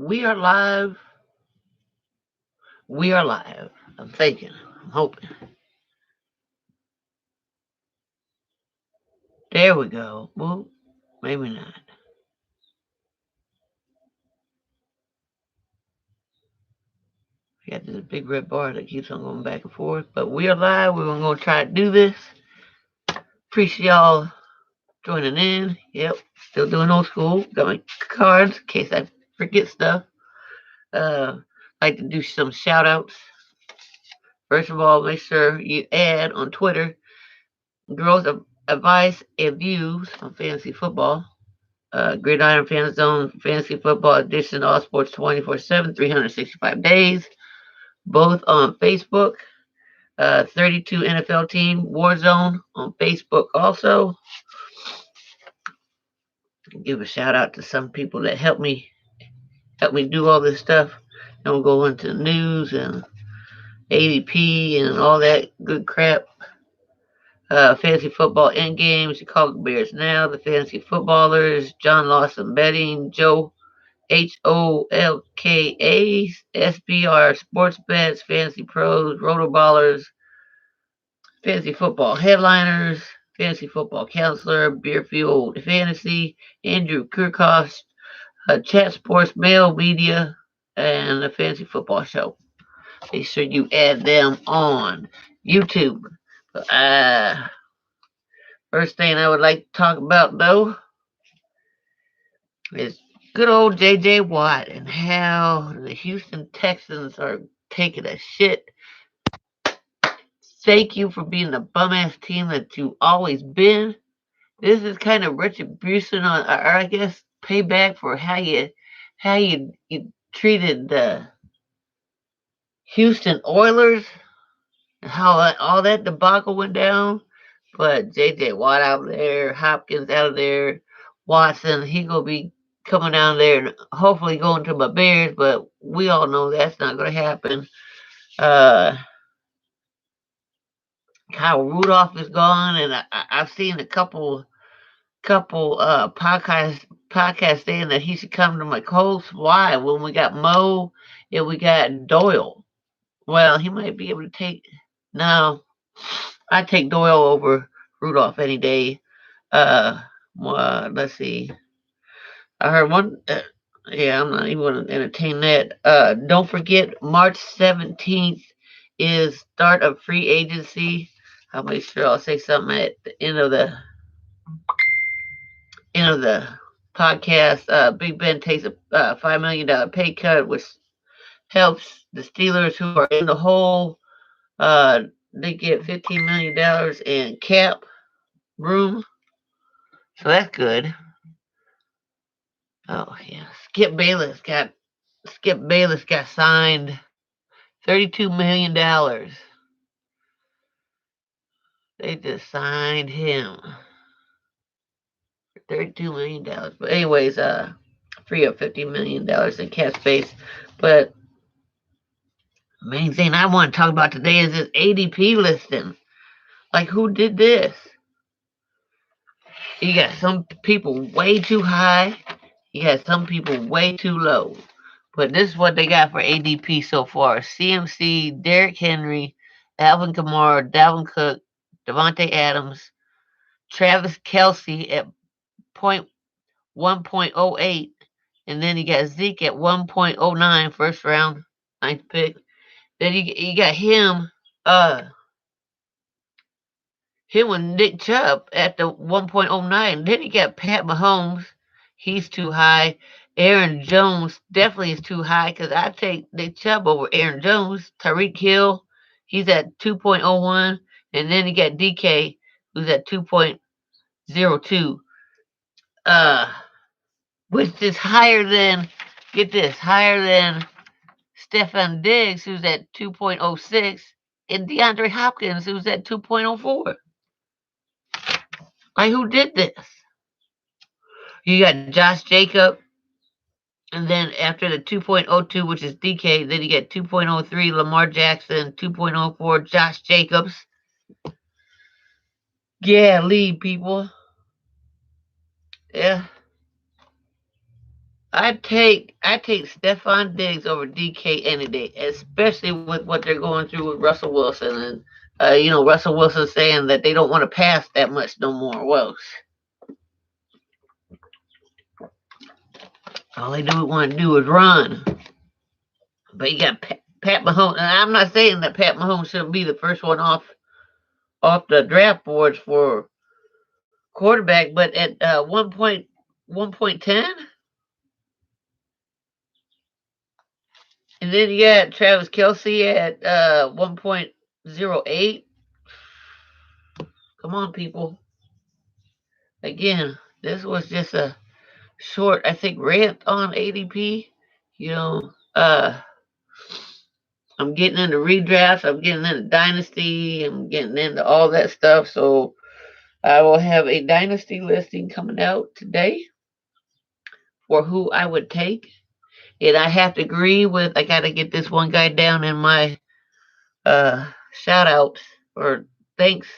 We are live. We are live. I'm thinking. I'm hoping. There we go. Well, maybe not. We got this big red bar that keeps on going back and forth. But we are live. We're going to try to do this. Appreciate y'all joining in. Yep. Still doing old school. Got my cards in case I forget stuff. Like to do some shout outs. First of all, make sure you add on Twitter girls advice and views on fantasy football. Gridiron Fan Zone Fantasy Football Edition, All Sports 24/7, 365 days. Both on Facebook. 32 NFL Team Warzone on Facebook also. Give a shout out to some people that help me do all this stuff. And we'll go into news and ADP and all that good crap. Fantasy football end game, Chicago Bears now, the fantasy footballers, John Lawson betting, Joe HOLKA, SBR Sports Bets, Fantasy Pros, Rotoballers, Fantasy Football Headliners, Fantasy Football Counselor, Beerfield Fantasy, Andrew Kirkhoff, Chat Sports Mail Media, and the Fantasy Football Show. Make sure you add them on YouTube. Uh, First thing I would like to talk about, though, is good old J.J. Watt and how the Houston Texans are taking a shit. Thank you for being the bum ass team that you always been. This is kind of retribution on, or I guess payback for how you treated the Houston Oilers, how all that debacle went down. But J.J. Watt out there, Hopkins out of there, Watson, he gonna be coming down there and hopefully going to my Bears, but we all know that's not gonna happen. Uh, Kyle Rudolph is gone, and I've seen a couple podcasts saying that he should come to my Colts. Why? When we got Mo and we got Doyle. Well, he might be able to take. No, I take Doyle over Rudolph any day. Uh, let's see. I heard one. Yeah, I'm not even going to entertain that. Don't forget, March 17th is start of free agency. I'll make sure I'll say something at the end of the podcast. Big Ben takes a $5 million pay cut, which helps the Steelers, who are in the hole. They get $15 million in cap room, so that's good. Oh yeah, Skip Bayless got signed $32 million. They just signed him for $32 million. But anyways, free up $50 million in cap space. But the main thing I want to talk about today is this ADP listing. Like, who did this? You got some people way too high. You got some people way too low. But this is what they got for ADP so far: CMC, Derrick Henry, Alvin Kamara, Dalvin Cook, Devontae Adams, Travis Kelsey at point 1.08, and then you got Zeke at 1.09, first round, ninth pick. Then you got uh, him with Nick Chubb at the 1.09. Then you got Pat Mahomes. He's too high. Aaron Jones definitely is too high because I take Nick Chubb over Aaron Jones. Tyreek Hill, he's at 2.01. And then you got DK, who's at 2.02. Uh, which is higher than, get this, higher than Stefan Diggs, who's at 2.06, and DeAndre Hopkins, who's at 2.04. Like, who did this? You got Josh Jacob, and then after the 2.02, which is DK, then you get 2.03 Lamar Jackson, 2.04 Josh Jacobs. Yeah, lead people. Yeah. I take Stephon Diggs over DK any day, especially with what they're going through with Russell Wilson, and Russell Wilson saying that they don't want to pass that much no more. Well, all they do want to do is run. But you got Pat Mahomes, and I'm not saying that Pat Mahomes should be the first one off the draft boards for quarterback, but at 1.10, and then you got Travis Kelsey at 1.08. Come on, people. Again, this was just a short, I think, rant on ADP. You know, I'm getting into redrafts, I'm getting into dynasty, I'm getting into all that stuff. So I will have a dynasty listing coming out today for who I would take. And I have to agree with, I got to get this one guy down in my shout out or thanks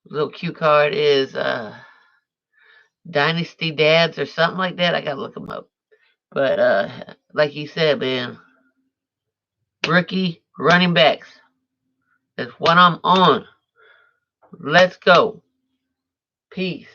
little cue card is Dynasty Dads or something like that. I got to look him up. But like you said, man, rookie running backs. That's what I'm on. Let's go. Peace.